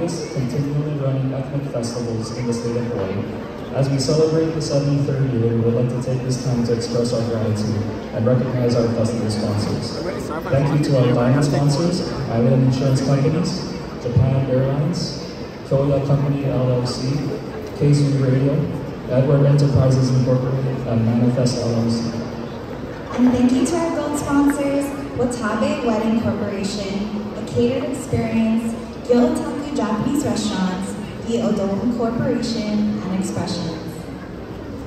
continually running ethnic festivals in the state of Hawaii. As we celebrate the 73rd year, we would like to take this time to express our gratitude and recognize our festival sponsors. Thank you to our diamond sponsors, Island Insurance Companies, Japan Airlines, Kyo-ya Company LLC, KZOO Radio, Edward Enterprises Incorporated, and Manifest LLC. And thank you to our gold sponsors, Watabe Wedding Corporation, a Catered Experience, Gyotaku Japanese Restaurants, the Odom Corporation, and Expressions.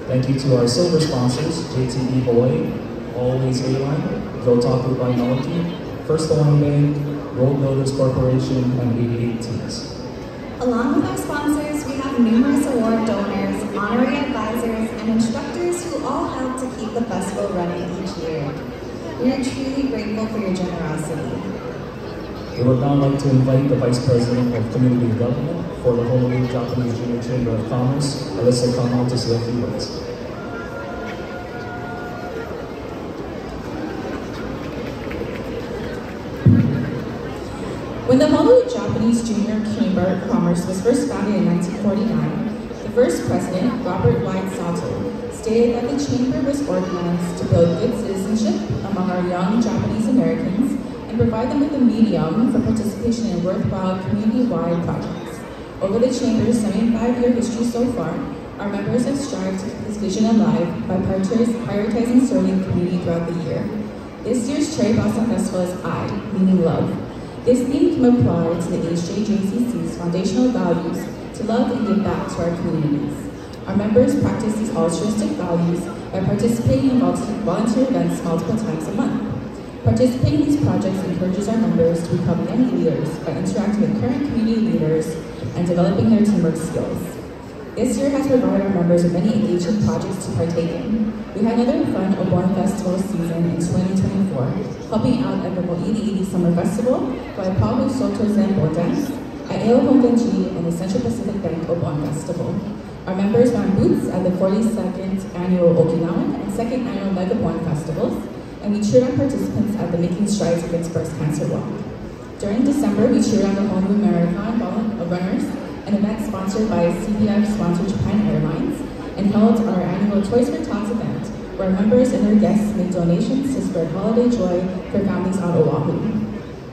Thank you to our silver sponsors, JTB Hawaii, Always a.line, Gyotaku by Naoki, First Hawaiian Bank, Road Builders Corporation, and 88 Teams. Along with our sponsors, we have numerous award donors, honorary advisors, and instructors who all help to keep the festival running each year. We are truly grateful for your generosity. We would now like to invite the Vice President of Community Development for the Honolulu Japanese Junior Chamber of Commerce, Alyssa Kamo, to say a few words. When the Honolulu Japanese Junior Chamber of Commerce was first founded in 1949, the first president, Robert White Sato, stated that the chamber was organized to build good citizenship among our young Japanese Americans and provide them with a medium for participation in worthwhile community-wide projects. Over the chamber's 75-year history so far, our members have strived to keep this vision alive by prioritizing serving the community throughout the year. This year's Cherry Blossom Festival is I, meaning love. This theme can apply to the HJJCC's foundational values to love and give back to our communities. Our members practice these altruistic values by participating in volunteer events multiple times a month. Participating in these projects encourages our members to become young leaders by interacting with current community leaders and developing their teamwork skills. This year has provided our members with many engaging projects to partake in. We had another fun Obon Festival season in 2024, helping out at the Mo'ili Summer Festival by Pablo Soto Zen Dance at Eo Hongenji and the Central Pacific Bank Obon Festival. Our members ran booths at the 42nd Annual Okinawan and 2nd Annual Megabon Festivals, and we cheered on participants at the Making Strides Against Breast Cancer Walk. During December, we cheered on the Honolulu Marathon of Runners, an event sponsored by CPF-sponsored Japan Airlines, and held our annual Toys for Tots event, where members and their guests made donations to spread holiday joy for families on Oahu.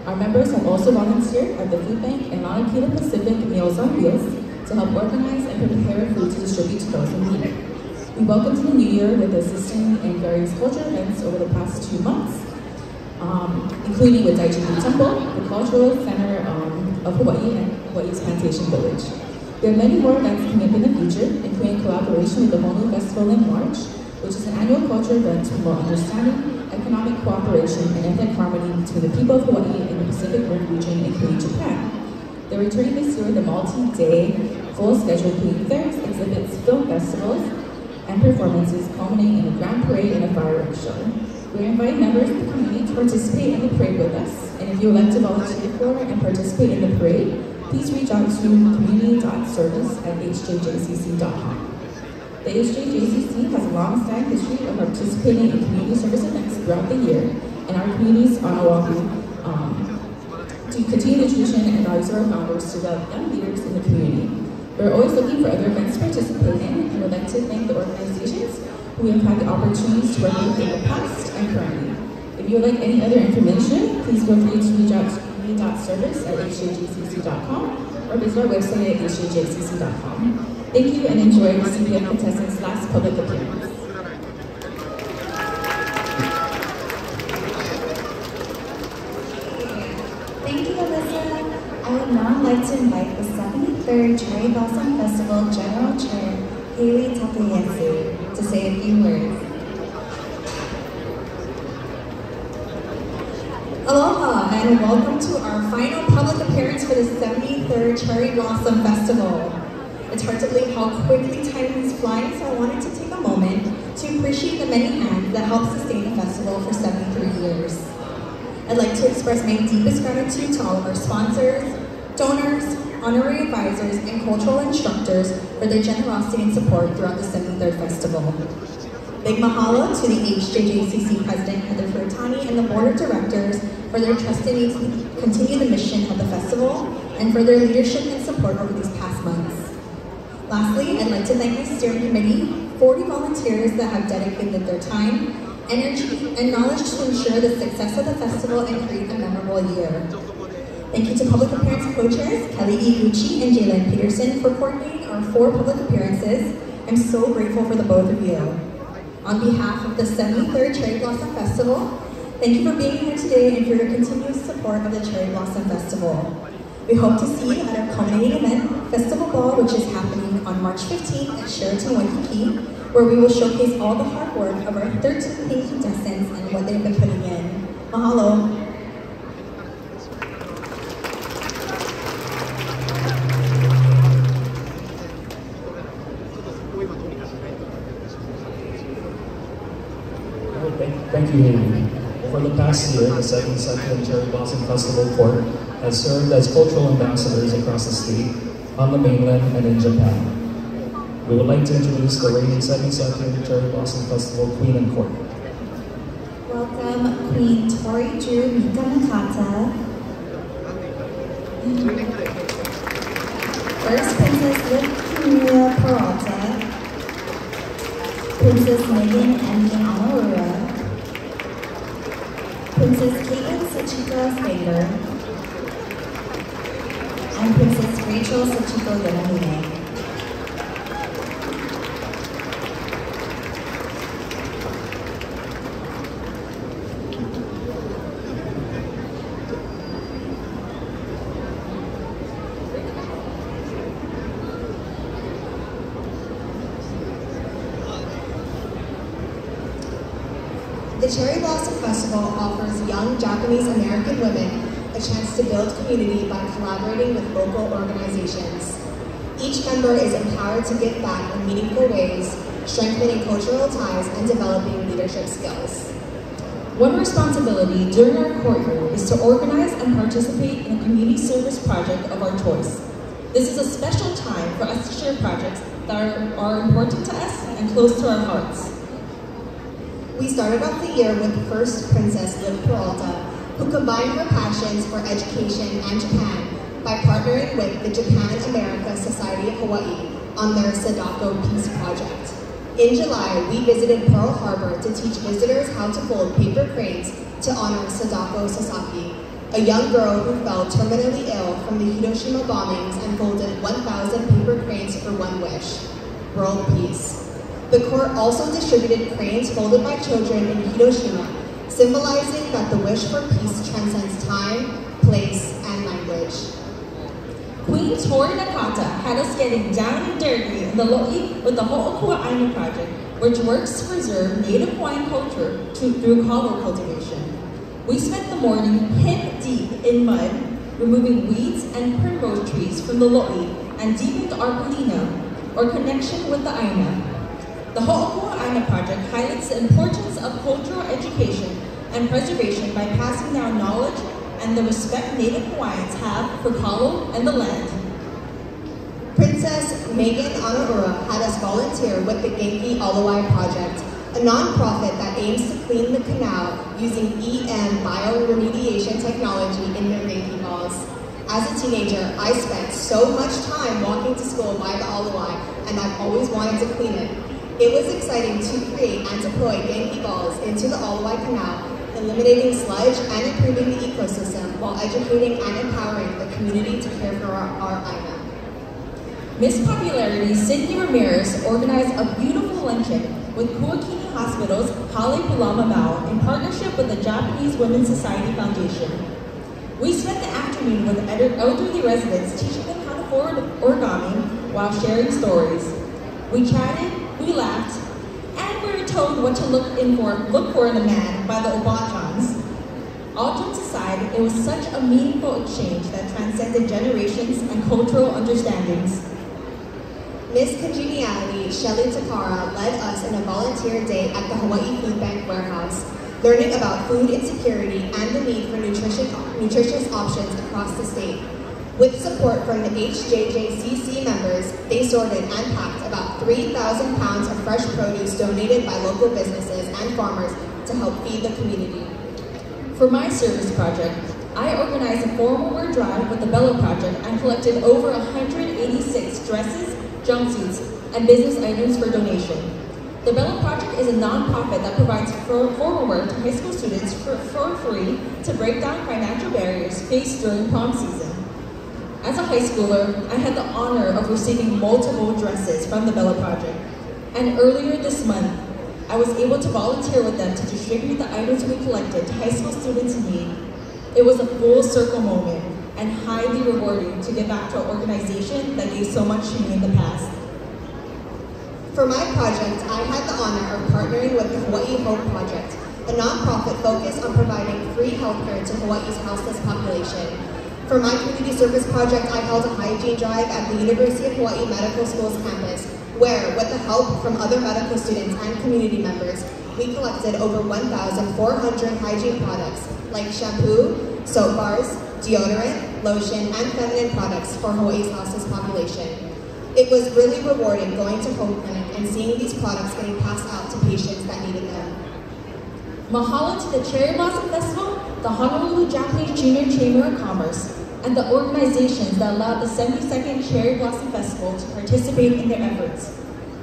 Our members have also volunteered at the food bank and Naoki Pacific Meals on Wheels to help organize and prepare food to distribute to those in need. We welcomed the new year with assisting in various cultural events over the past 2 months, including with Daiichi Temple, the Cultural Center of Hawaii, and Hawaii's Plantation Village. We have many more events coming up in the future, including collaboration with the Honolulu Festival in March, which is an annual cultural event to promote understanding, economic cooperation, and ethnic harmony between the people of Hawaii and the Pacific Rim region, including Japan. They're returning this year with a multi-day full schedule, including fairs, exhibits, film festivals, and performances culminating in a grand parade and a fireworks show. We invite members of the community to participate in the parade with us, and if you would like to volunteer for and participate in the parade, please reach out to community.service@hjjcc.com. The HJJCC has a long-standing history of participating in community service events throughout the year, and our communities on Oahu to continue the tradition and values of our founders to develop young leaders in the community. We're always looking for other events to participate in, and would like to thank the organizations who we have had the opportunities to work with in the past and currently. If you would like any other information, please feel free to reach out to community.service@hjjcc.com or visit our website at hjjcc.com. Thank you and enjoy the CPF Contestants' last public appearance. Thank you, Alyssa. I would now like to invite the 73rd Cherry Blossom Festival General Chair, Haley Takayatsu, to say a few words. Aloha and welcome to our final public appearance for the 73rd Cherry Blossom Festival. It's hard to believe how quickly time is flying, so I wanted to take a moment to appreciate the many hands that helped sustain the festival for 73 years. I'd like to express my deepest gratitude to all of our sponsors, donors, honorary advisors, and cultural instructors for their generosity and support throughout the 73rd Festival. Big mahalo to the HJJCC President Heather Furtani and the Board of Directors for their trust in me to continue the mission of the festival and for their leadership and support over these past months. Lastly, I'd like to thank my steering committee, 40 volunteers that have dedicated their time, energy, and knowledge to ensure the success of the festival and create a memorable year. Thank you to public appearance co-chairs, Kelly Iguchi and Jalen Peterson, for coordinating our 4 public appearances. I'm so grateful for the both of you. On behalf of the 73rd Cherry Blossom Festival, thank you for being here today and for your continuous support of the Cherry Blossom Festival. We hope to see you at our culminating event, Festival Ball, which is happening on March 15th at Sheraton Waikiki, where we will showcase all the hard work of our 13 paid contestants and what they've been putting in. Mahalo. Thank you, Haley. For the past year, the 72nd Cherry Blossom Festival Court has served as cultural ambassadors across the state, on the mainland, and in Japan. We would like to introduce the reigning 72nd Cherry Blossom Festival Queen and Court. Welcome Queen Tori Drew Mika Nakata. First Princess Liv Camilla Peralta. Princess Megan Emmy Amarura. Princess Caitlin Sachiko Spanger, and Princess Rachel Sachiko Yanamine. The Cherry Blossom Festival offers young Japanese American women a chance to build community by collaborating with local organizations. Each member is empowered to give back in meaningful ways, strengthening cultural ties and developing leadership skills. One responsibility during our court year is to organize and participate in a community service project of our choice. This is a special time for us to share projects that are important to us and close to our hearts. We started off the year with First Princess Liv Peralta, who combined her passions for education and Japan by partnering with the Japan-America Society of Hawaii on their Sadako Peace Project. In July, we visited Pearl Harbor to teach visitors how to fold paper cranes to honor Sadako Sasaki, a young girl who fell terminally ill from the Hiroshima bombings and folded 1,000 paper cranes for one wish: world peace. The court also distributed cranes folded by children in Hiroshima, symbolizing that the wish for peace transcends time, place, and language. Queen Tori Nakata had us getting down and dirty in the Lo'i with the Ho'okua Aina Project, which works to preserve native Hawaiian culture through kalo cultivation. We spent the morning hip deep in mud, removing weeds and primrose trees from the Lo'i and deepened our palina, or connection with the Aina. The Ho'okua Aina Project highlights the importance of cultural education and preservation by passing down knowledge and the respect Native Hawaiians have for kalo and the land. Princess Megan Anaura had us volunteer with the Genki Alawai Project, a nonprofit that aims to clean the canal using EM bioremediation technology in their Genki balls. As a teenager, I spent so much time walking to school by the Alawai, and I've always wanted to clean it. It was exciting to create and deploy Genki balls into the Alawai Canal, eliminating sludge and improving the ecosystem while educating and empowering the community to care for our Aina. Miss Popularity Cindy Ramirez organized a beautiful luncheon with Kuakini Hospital's Hale Pulama Mau in partnership with the Japanese Women's Society Foundation. We spent the afternoon with elderly residents teaching them how to fold origami while sharing stories. We chatted, we laughed, and we were told what to look for in a man by the Obachans. All jokes aside, it was such a meaningful exchange that transcended generations and cultural understandings. Miss Congeniality, Shelley Takara, led us in a volunteer day at the Hawaii Food Bank warehouse, learning about food insecurity and the need for nutritious options across the state. With support from the HJJC members, they sorted and packed about 3,000 pounds of fresh produce donated by local businesses and farmers to help feed the community. For my service project, I organized a forward drive with the Bella Project and collected over 186 dresses, jumpsuits, and business items for donation. The Bella Project is a non-profit that provides formal wear to high school students for free to break down financial barriers faced during prom season. As a high schooler, I had the honor of receiving multiple dresses from the Bella Project, and earlier this month, I was able to volunteer with them to distribute the items we collected to high school students in need. It was a full circle moment and highly rewarding to give back to an organization that gave so much to me in the past. For my project, I had the honor of partnering with the Hawaii Hope Project, a nonprofit focused on providing free healthcare to Hawaii's houseless population. For my community service project, I held a hygiene drive at the University of Hawaii Medical School's campus, where, with the help from other medical students and community members, we collected over 1,400 hygiene products like shampoo, soap bars, deodorant, lotion, and feminine products for Hawaii's houseless population. It was really rewarding going to home clinic and seeing these products getting passed out to patients that needed them. Mahalo to the Cherry Blossom Festival, the Honolulu Japanese Junior Chamber of Commerce, and the organizations that allowed the 72nd Cherry Blossom Festival to participate in their efforts.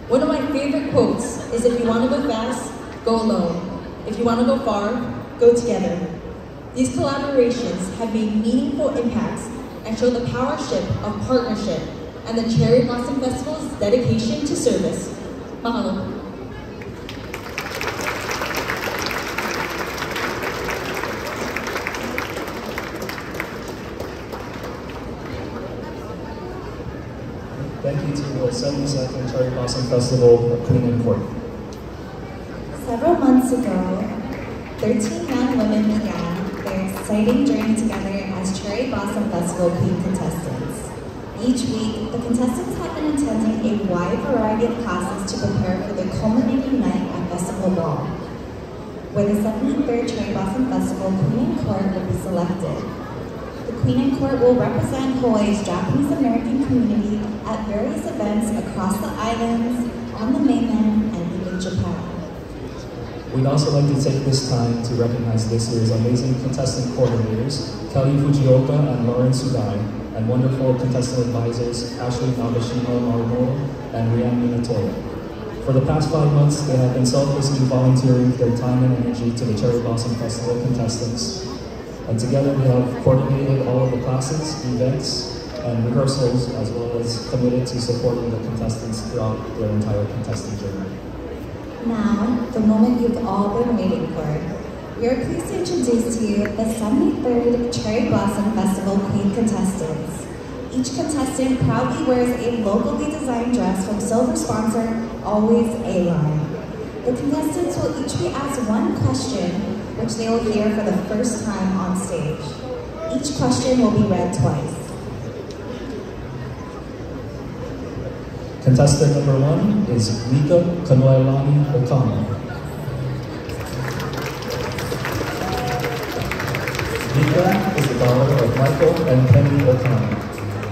One of my favorite quotes is, if you want to go fast, go alone. If you want to go far, go together. These collaborations have made meaningful impacts and show the powership of partnership and the Cherry Blossom Festival's dedication to service. Mahalo. Thank you to the 72nd Cherry Blossom Festival of Queen and Court. Several months ago, 13 young women began their exciting journey together as Cherry Blossom Festival Queen Contestants. Each week, the contestants have been attending a wide variety of classes to prepare for the culminating night at Festival Ball, where the 73rd Cherry Blossom Festival Queen and Court will be selected. The Queen and Court will represent Hawaii's Japanese American community at various events across the islands, on the mainland, and even Japan. We'd also like to take this time to recognize this year's amazing contestant coordinators, Kelly Fujioka and Lauren Sudai, and wonderful contestant advisors, Ashley Nagashima Marumoro and Ryan Minatoya. For the past 5 months, they have been selflessly volunteering their time and energy to the Cherry Blossom Festival contestants. And together they have coordinated all of the classes, events, and rehearsals, as well as committed to supporting the contestants throughout their entire contestant journey. Now, the moment you've all been waiting for. We are pleased to introduce to you the 73rd Cherry Blossom Festival Queen Contestants. Each contestant proudly wears a locally designed dress from silver sponsor, always A.line. The contestants will each be asked one question, which they will hear for the first time on stage. Each question will be read twice. Contestant number 1 is Mika Kanoelani Okama. Mika is the daughter of Michael and Penny Okama.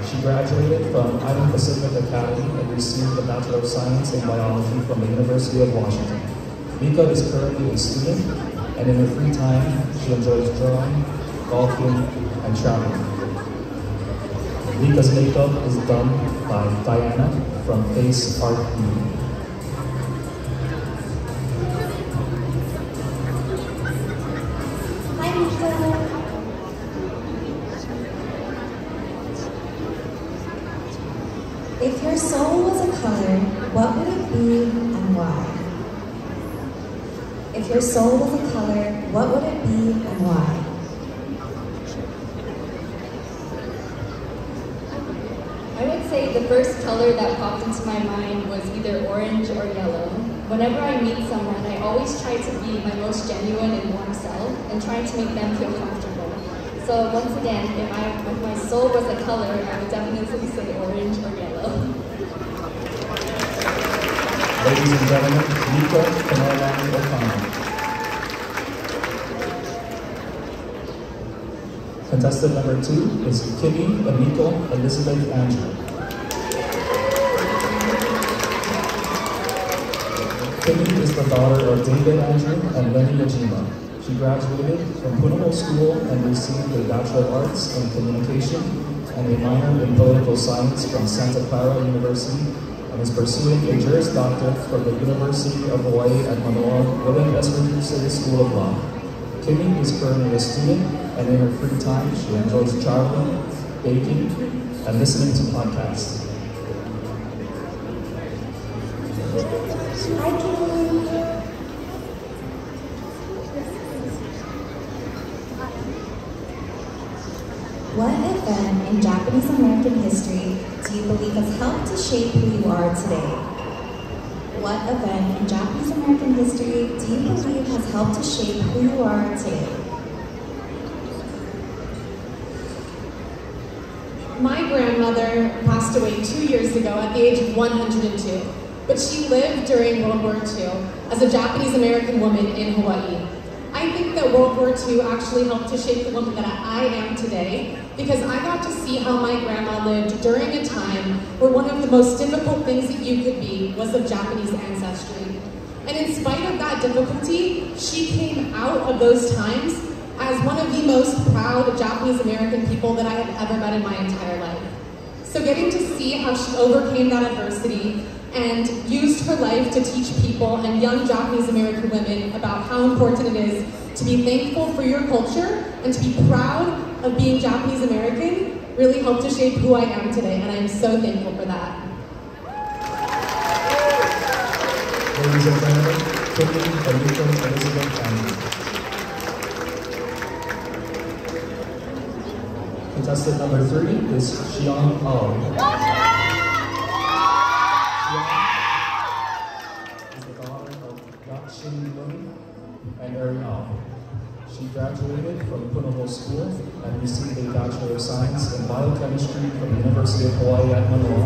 She graduated from Island Pacific Academy and received a Bachelor of Science in Biology from the University of Washington. Mika is currently a student, and in her free time, she enjoys drawing, golfing, and traveling. Mika's makeup is done by Diana from Face Art Beauty. Hi, Mika. If your soul was a color, what would it be and why? If your soul was a color, what would it be and why? I would say the first color that popped into my mind was either orange or yellow. Whenever I meet someone, I always try to be my most genuine and warm self and try to make them feel comfortable. So once again, if my soul was a color, I would definitely say orange or yellow. Ladies and gentlemen, Mika Kanoelani Okama. Contestant number 2 is Kimmy Amiko Elizabeth Andrew. Kimmy is the daughter of David Andrew and Lenny Yajima. She graduated from Punahou School and received a Bachelor of Arts in Communication and a minor in Political Science from Santa Clara University, and is pursuing a Juris Doctorate from the University of Hawaii at Manoa with an Esposito School of Law. Kimmy is currently a student, and in her free time, she enjoys traveling, baking, and listening to podcasts. Hi, Kimmy. What event in Japanese American history do you believe has helped to shape who you are today? What event in Japanese American history do you believe has helped to shape who you are today? My grandmother passed away 2 years ago at the age of 102, but she lived during World War II as a Japanese American woman in Hawaii. I think that World War II actually helped to shape the woman that I am today, because I got to see how my grandma lived during a time where one of the most difficult things that you could be was of Japanese ancestry. And in spite of that difficulty, she came out of those times as one of the most proud Japanese American people that I have ever met in my entire life. So getting to see how she overcame that adversity and used her life to teach people and young Japanese American women about how important it is to be thankful for your culture and to be proud of being Japanese American really helped to shape who I am today, and I am so thankful for that. Ladies and gentlemen, Kimmy, Enrico, Elizabeth, and contestant number 3 is Xiang Ao. And Ariel. She graduated from Punahou School and received a Bachelor of Science in Biochemistry from the University of Hawaii at Manoa,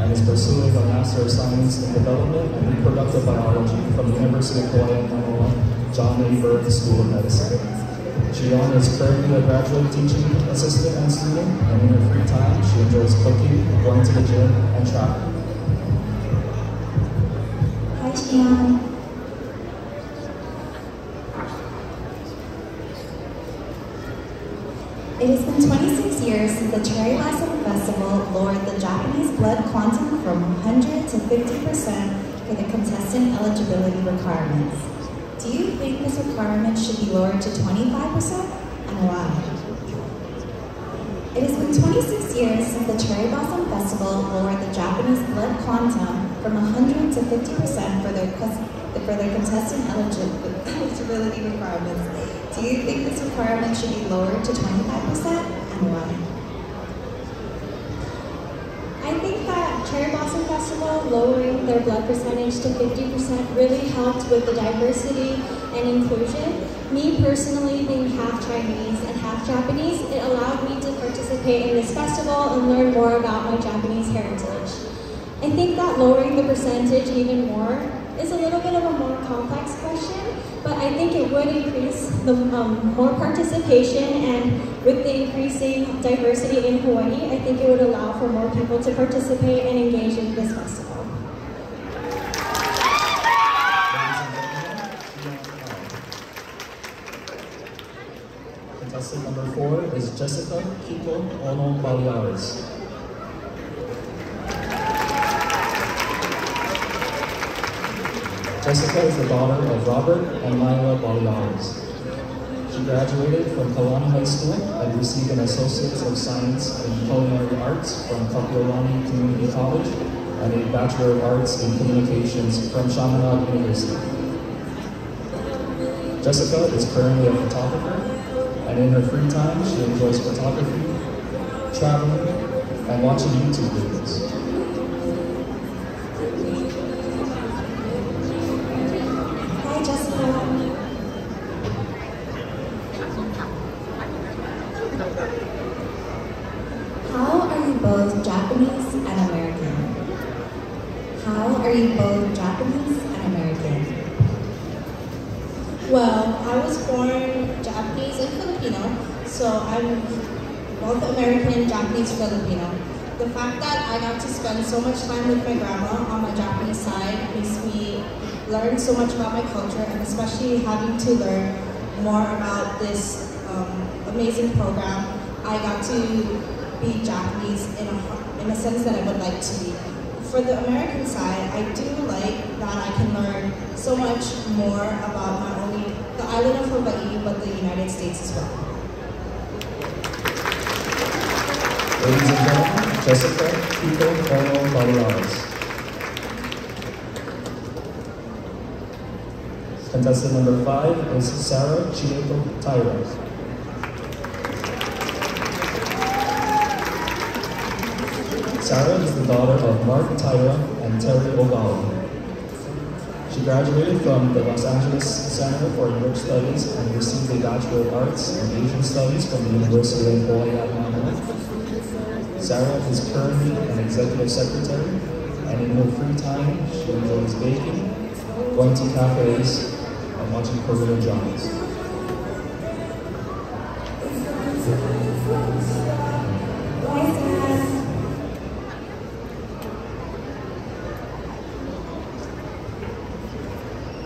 and is pursuing a Master of Science in Development and Reproductive Biology from the University of Hawaii at Manoa, John A. Burke School of Medicine. Jion is currently a graduate teaching assistant and student, and in her free time, she enjoys cooking, going to the gym, and traveling. Hi, Jion. It has been 26 years since the Cherry Blossom Festival lowered the Japanese blood quantum from 100 to 50% for the contestant eligibility requirements. Do you think this requirement should be lowered to 25%, and why? It has been 26 years since the Cherry Blossom Festival lowered the Japanese blood quantum from 100 to 50% for their contestant eligibility requirements. Do you think this requirement should be lowered to 25%, and why? I think that Cherry Blossom Festival lowering their blood percentage to 50% really helped with the diversity and inclusion. Me personally, being half Chinese and half Japanese, it allowed me to participate in this festival and learn more about my Japanese heritage. I think that lowering the percentage even more is a little bit of a more complex question, but I think it would increase the more participation, and with the increasing diversity in Hawaii, I think it would allow for more people to participate and engage in this festival. Contestant number 4 is Jessica Kiko Ono Baleares. Jessica is the daughter of Robert and Myla Baleares. She graduated from Kalani High School and received an Associate of Science in Culinary Arts from Kapiolani Community College and a Bachelor of Arts in Communications from Chaminade University. Jessica is currently a photographer, and in her free time, she enjoys photography, traveling, and watching YouTube videos. Both Japanese and American. How are you both Japanese and American? Well, I was born Japanese and Filipino, so I'm both American, Japanese, Filipino. The fact that I got to spend so much time with my grandma on my Japanese side makes me learn so much about my culture, and especially having to learn more about this amazing program, I got to be Japanese in a sense that I would like to be. For the American side, I do like that I can learn so much more about not only the island of Hawaii, but the United States as well. Ladies and gentlemen, Jessica Kiko Ono Balaras. Contestant number 5 is Sarah Chieko Taira. Sarah is the daughter of Mark Taira and Terry Ogawa. She graduated from the Los Angeles Center for English Studies and received a Bachelor of Arts in Asian Studies from the University of Hawaii at Moana. Sarah is currently an executive secretary, and in her free time, she enjoys baking, going to cafes, and watching Korean dramas.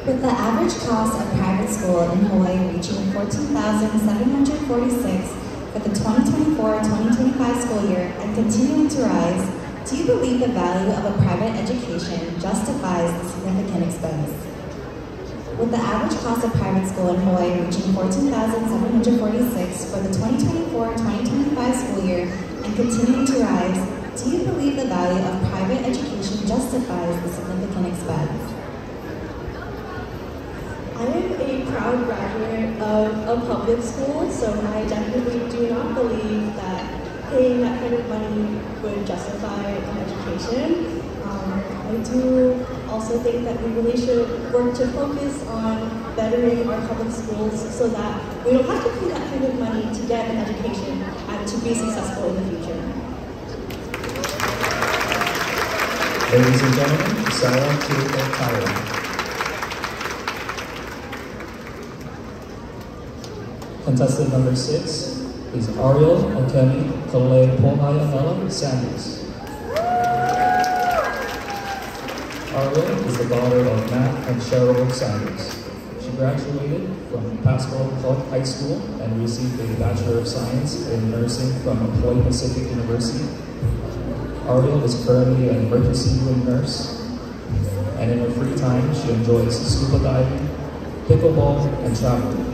With the average cost of private school in Hawaii reaching $14,746 for the 2024-2025 school year and continuing to rise, do you believe the value of a private education justifies the significant expense? With the average cost of private school in Hawaii reaching $14,746 for the 2024-2025 school year and continuing to rise, do you believe the value of private education justifies the significant expense? I am a proud graduate of a public school, so I definitely do not believe that paying that kind of money would justify an education. I do also think that we really should work to focus on bettering our public schools so that we don't have to pay that kind of money to get an education and to be successful in the future. Ladies and gentlemen, Sarah Chieko Taira. Contestant number 6 is Ariel Okemi Kale Pohayanela Sanders. Ariel is the daughter of Matt and Cheryl Sanders. She graduated from Pascal Clark High School and received a Bachelor of Science in Nursing from Hawaii Pacific University. Ariel is currently an emergency room nurse, and in her free time, she enjoys scuba diving, pickleball, and traveling.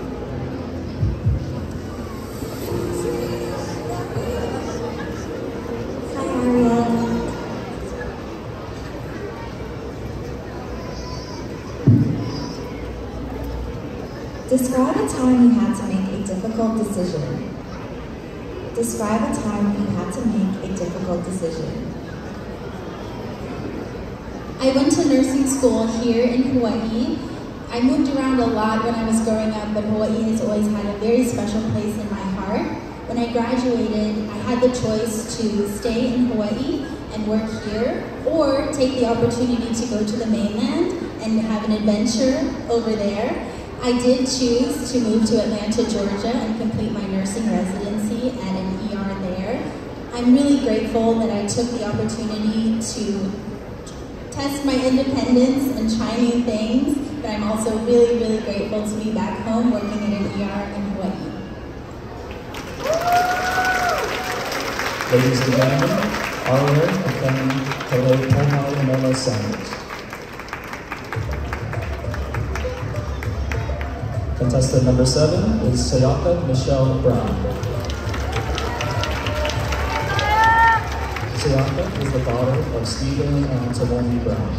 Describe a time you had to make a difficult decision. Describe a time you had to make a difficult decision. I went to nursing school here in Hawaii. I moved around a lot when I was growing up, but Hawaii has always had a very special place in my heart. When I graduated, I had the choice to stay in Hawaii and work here, or take the opportunity to go to the mainland and have an adventure over there. I did choose to move to Atlanta, Georgia and complete my nursing residency at an ER there. I'm really grateful that I took the opportunity to test my independence and try new things, but I'm also really, really grateful to be back home working at an ER in Hawaii. Ladies and gentlemen, Ariel Okemi Kale Pohayanela Sanders. Contestant number 7 is Sayaka Michelle Brown. Sayaka is the daughter of Stephen and Tomomi Brown.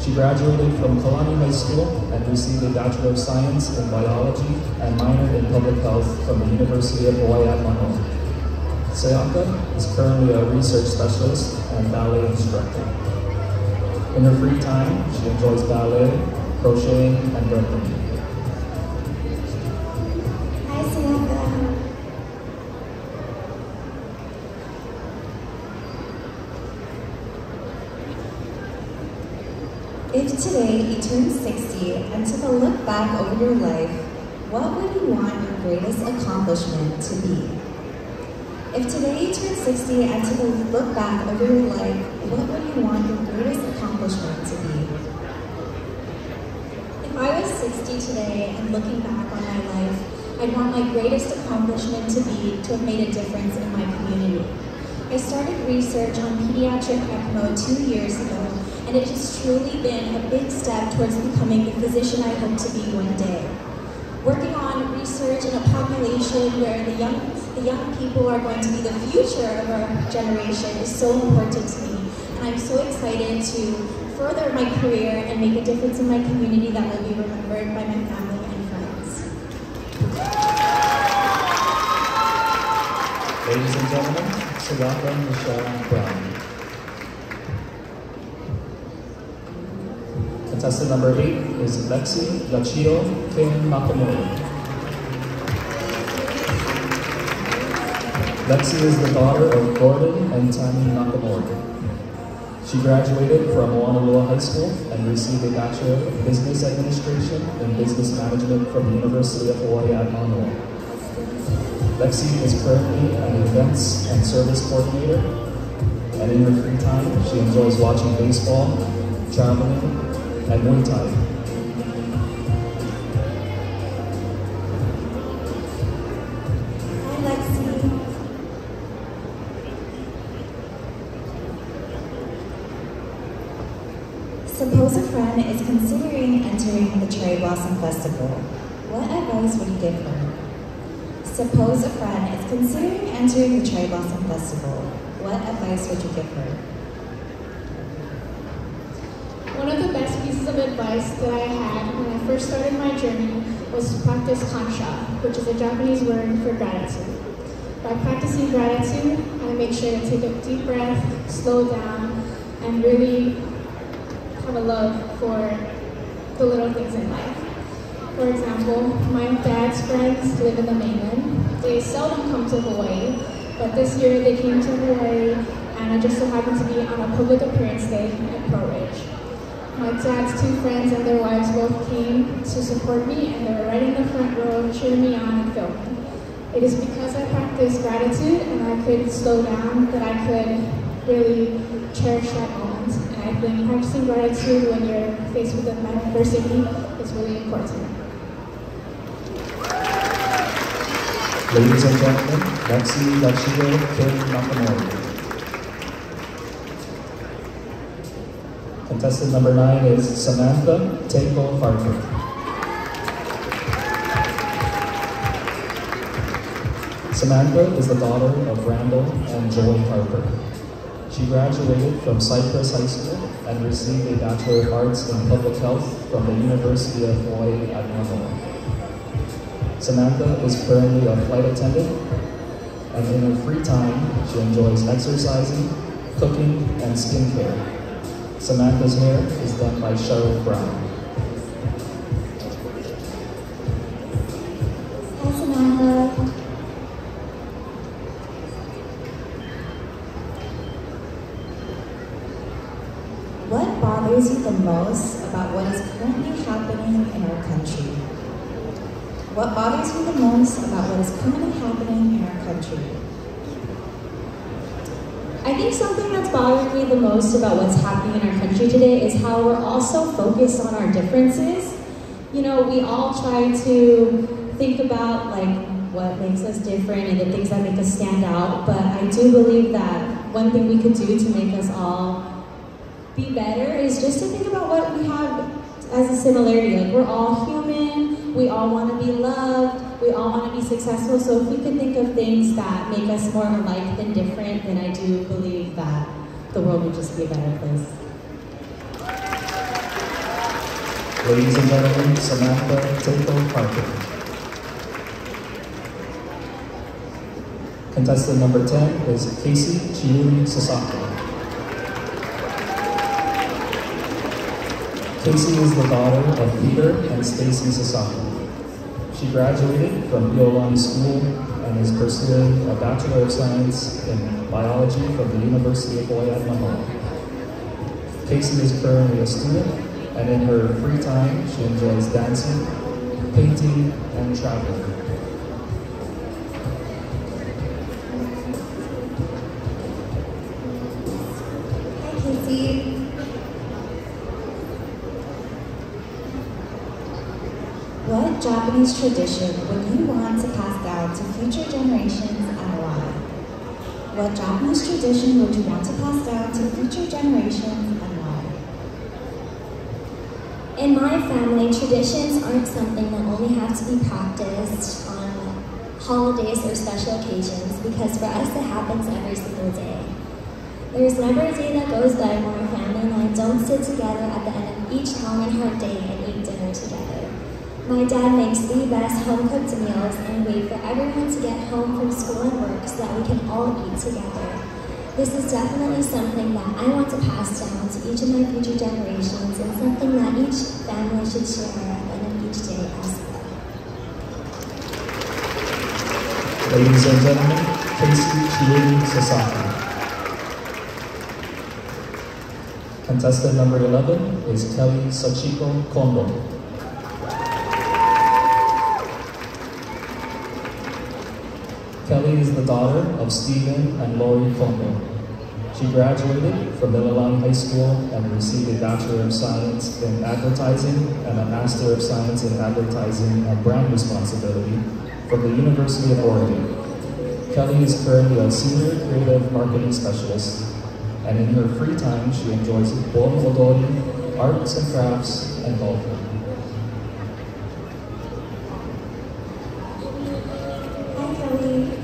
She graduated from Kalani High School and received a Bachelor of Science in Biology and minored in Public Health from the University of Hawaii at Manoa. Sayaka is currently a research specialist and ballet instructor. In her free time, she enjoys ballet, crocheting, and breadwinning. If today you turned 60 and took a look back over your life, what would you want your greatest accomplishment to be? If today you turned 60 and took a look back over your life, what would you want your greatest accomplishment to be? If I was 60 today and looking back on my life, I'd want my greatest accomplishment to be to have made a difference in my community. I started research on pediatric ECMO 2 years ago, and it has truly been a big step towards becoming the physician I hope to be one day. Working on research in a population where the young people are going to be the future of our generation is so important to me, and I'm so excited to further my career and make a difference in my community that will be remembered by my family and friends. Ladies and gentlemen, Sayaka Michelle Brown. Contestant number 8 is Lexi Yachio Kim Nakamura. Lexi is the daughter of Gordon and Tammy Nakamura. She graduated from Moana High School and received a Bachelor of Business Administration and Business Management from the University of Hawaii at Honolulu. Lexi is currently an Events and Service Coordinator, and in her free time, she enjoys watching baseball, traveling, and Muay Thai. Hi, Lexi. Suppose a friend is considering entering the Cherry Blossom Festival. What advice would you give her? Suppose a friend is considering entering the Cherry Blossom Festival. What advice would you give her? One of the best pieces of advice that I had when I first started my journey was to practice kansha, which is a Japanese word for gratitude. By practicing gratitude, I make sure to take a deep breath, slow down, and really have a love for the little things in life. For example, my dad's friends live in the mainland. They seldom come to Hawaii, but this year they came to Hawaii, and I just so happened to be on a public appearance day at Pro Ridge. My dad's 2 friends and their wives both came to support me, and they were right in the front row cheering me on and filming. It is because I practiced gratitude and I could slow down that I could really cherish that moment. And I think practicing gratitude when you're faced with adversity is really important. Ladies and gentlemen, Lexi Yachio Kim Nakamura. Contestant number 9 is Samantha Taiko Harper. Samantha is the daughter of Randall and Joy Harper. She graduated from Cypress High School and received a Bachelor of Arts in Public Health from the University of Hawaii at Honolulu. Samantha is currently a flight attendant, and in her free time, she enjoys exercising, cooking, and skincare. Samantha's hair is done by Cheryl Brown. Hi, Samantha. What bothers you the most about what is currently happening in our country? What bothers you the most about what is currently happening in our country? I think something that's bothering me the most about what's happening in our country today is how we're all so focused on our differences. You know, we all try to think about like what makes us different and the things that make us stand out, but I do believe that one thing we could do to make us all be better is just to think about what we have as a similarity. Like, we're all human, we all want to be loved, we all want to be successful, so if we could think of things that make us more alike than different, then I do believe that the world would just be a better place. Ladies and gentlemen, Samantha Taiko Parker. Contestant number 10 is Casey Chiuri Sasaki. Casey is the daughter of Peter and Stacy Sasaki. She graduated from a.line school and is pursuing a Bachelor of Science in Biology from the University of Hawaii at Honolulu. Casey is currently a student, and in her free time, she enjoys dancing, painting, and traveling. Hi, Casey. What Japanese tradition would you want to pass down to future generations and why? What Japanese tradition would you want to pass down to future generations and why? In my family, traditions aren't something that only have to be practiced on holidays or special occasions, because for us it happens every single day. There's never a day that goes by where my family and I don't sit together at the end of each long and hard day and eat dinner together. My dad makes the best home-cooked meals and wait for everyone to get home from school and work so that we can all eat together. This is definitely something that I want to pass down to each of my future generations, and something that each family should share at the end of each day as well. Ladies and gentlemen, Casey Chiyomi Sasaki. Contestant number 11 is Kelly Sachiko Kondo. Kelly is the daughter of Stephen and Lori Kondo. She graduated from Mililani High School and received a Bachelor of Science in Advertising and a Master of Science in Advertising and Brand Responsibility from the University of Oregon. Kelly is currently a Senior Creative Marketing Specialist, and in her free time, she enjoys bon odori, arts and crafts, and golfing. Hi, Kelly.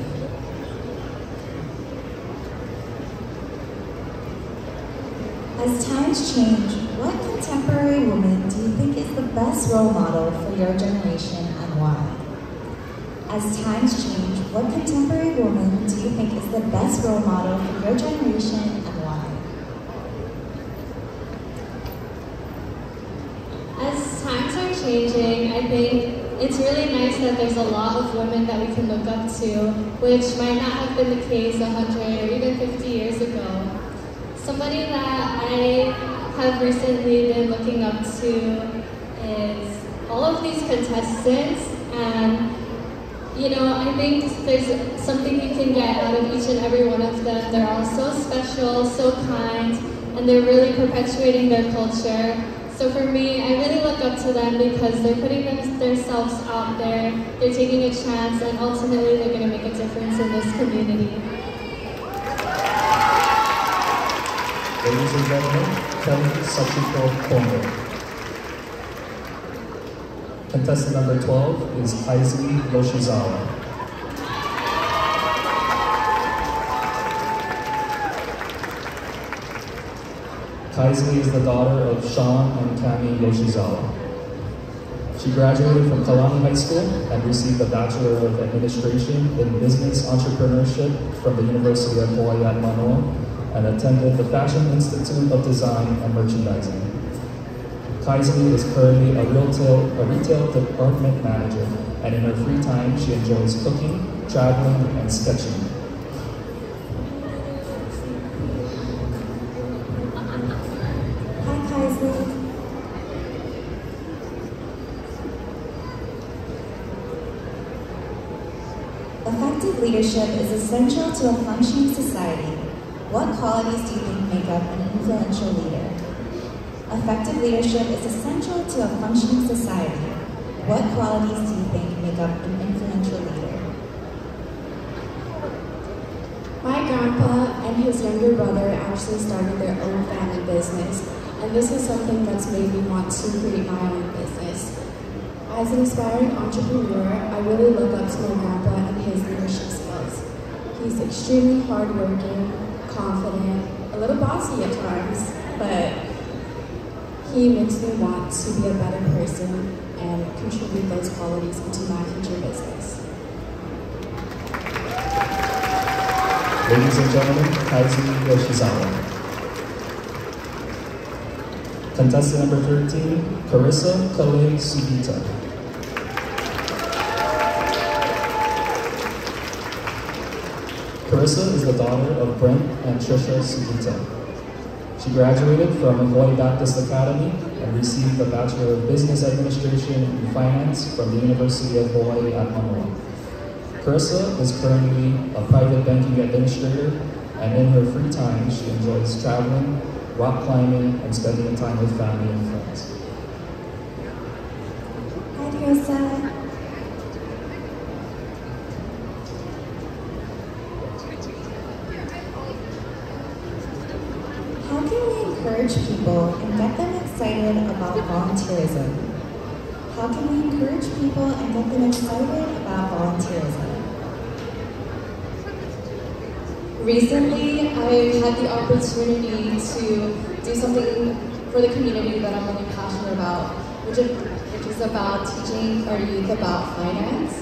As times change, what contemporary woman do you think is the best role model for your generation and why? As times change, what contemporary woman do you think is the best role model for your generation and why? As times are changing, I think it's really nice that there's a lot of women that we can look up to, which might not have been the case 100 or even 50 years ago. Somebody that I have recently been looking up to is all of these contestants, and you know, I think there's something you can get out of each and every one of them. They're all so special, so kind, and they're really perpetuating their culture. So for me, I really look up to them because they're putting themselves out there, they're taking a chance, and ultimately they're going to make a difference in this community. Ladies and gentlemen, Kelly Sachiko Kondo. Contestant number 12 is Aisley Yoshizawa. Kaisley is the daughter of Sean and Kami Yoshizawa. She graduated from Kalani High School and received a Bachelor of Administration in Business Entrepreneurship from the University of Hawaii at Manoa and attended the Fashion Institute of Design and Merchandising. Kaisley is currently a retail department manager, and in her free time, she enjoys cooking, traveling, and sketching. Hi, Kaisley. Effective leadership is essential to a functioning society. What qualities do you think make up an influential leader? Effective leadership is essential to a functioning society. What qualities do you think make up an influential leader? My grandpa and his younger brother actually started their own family business, and this is something that's made me want to create my own business. As an inspiring entrepreneur, I really look up to my grandpa and his leadership skills. He's extremely hardworking, confident, a little bossy at times, but he makes me want to be a better person and contribute those qualities into my future business. Ladies and gentlemen, Kaizumi Yoshizawa. Contestant number 13, Carissa Kale Sugita. Carissa is the daughter of Brent and Trisha Sugita. She graduated from Hawaii Baptist Academy and received a Bachelor of Business Administration in Finance from the University of Hawaii at Manoa. Carissa is currently a private banking administrator, and in her free time, she enjoys traveling, rock climbing, and spending time with family and friends. Hi, Carissa. encourage people and get them excited about volunteerism? How can we encourage people and get them excited about volunteerism? Recently, I've had the opportunity to do something for the community that I'm really passionate about, which is about teaching our youth about finance.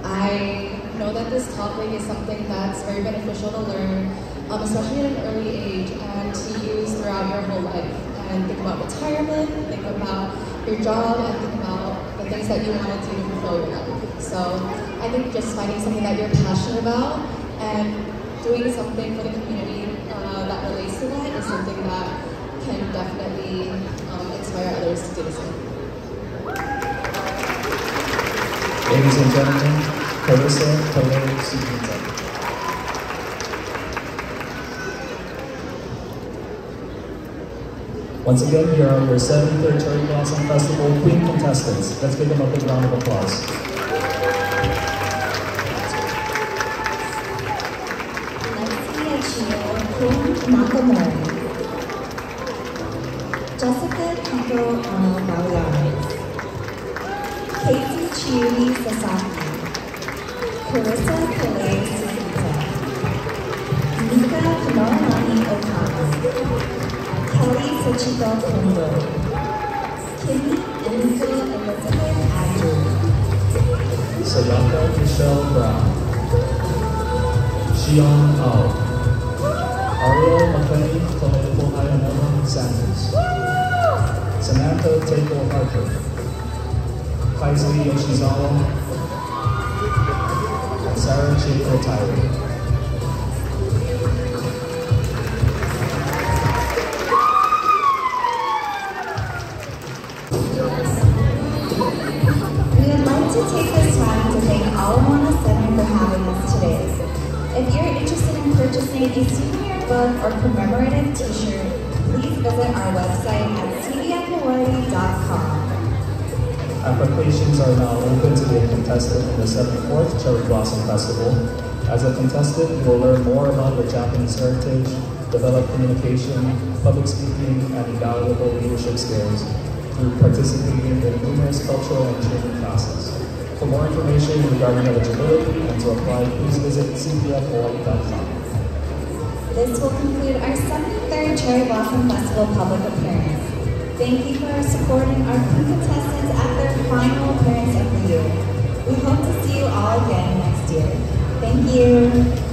I know that this topic is something that's very beneficial to learn, especially at an early age, and to use throughout your whole life. And think about retirement, think about your job, and think about the things that you want to do to fulfill your life. So I think just finding something that you're passionate about and doing something for the community that relates to that is something that can definitely inspire others to do the same. Ladies and gentlemen, Kokusai. Once again, here are your 73rd Cherry Blossom Festival Queen Contestants. Let's give them a big round of applause. Jessica Kiko Ono-Balianes, Casey Chiuri Sasaki, Carissa Kalei Suzuka, Mika Kanorani Okama, Kelly Sachiko Kondo, Kimmy Enzo Elizabeth Andrew, Sayaka Michelle Brown, Xion Ao, Ariel McClain Toledo Sanders, Samantha Taiko Harper, Kaizui Yoshizawa, and Sarah Chico Tyler. We would like to take this time to thank all of Moana Center for having us today. If you're interested in purchasing a souvenir book or commemorative t-shirt, please visit our website at cbfhawaii.com. Applications are now open to be a contestant in the 74th Cherry Blossom Festival. As a contestant, you will learn more about the Japanese heritage, develop communication, public speaking, and valuable leadership skills through participating in numerous cultural and training classes. For more information regarding eligibility and to apply, please visit cbfhawaii.com. This will conclude our 73rd Cherry Blossom Festival public appearance. Thank you for supporting our Queen Contestants at their final appearance of the year. We hope to see you all again next year. Thank you.